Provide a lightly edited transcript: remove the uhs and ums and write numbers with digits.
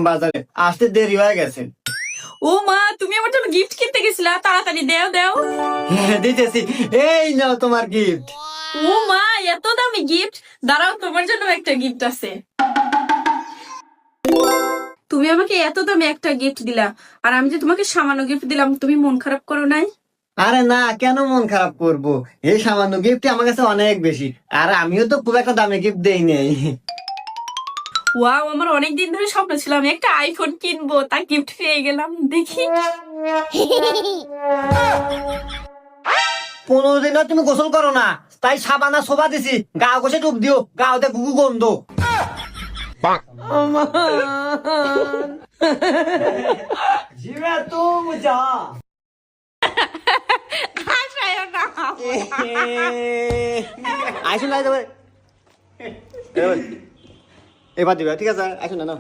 বাজারে আসতে দেরি হয়ে গেছে। ও মা, তুমি আমার জন্য গিফট কিনতে গেছিলা, তাড়াতাড়ি দেও দেও। হ্যাঁ, দিতেছি। এই নাও তোমার গিফট। ও মা, এত দামি গিফট! দাঁড়াও, তোমার জন্য একটা গিফট আছে। তুমি আমাকে এত দামি একটা গিফট দিলা, আর আমি যে তোমাকে সামান্য গিফট দিলাম, তুমি মন খারাপ করো নাই? আরে না, কেন মন খারাপ করব? এই সামান্য গিফট আমার কাছে অনেক বেশি, আর আমিও তো খুব একটা দামি গিফট দেই নাই। ওয়াও, আমার অনেকদিন ধরে স্বপ্ন ছিল আমি একটা আইফোন কিনবো, তা গিফট পেয়ে গেলাম। দেখি। 15 দিন তুমি গোসল করো না, তাই সাবানা সোবা দিছি, গা ঘষে টুপ দিও, গাওতে গুগু গন্ধ। জিমে তুম যা। আইসুন লাই যাবে, এবার দিবে, ঠিক আছে, আইসুন না।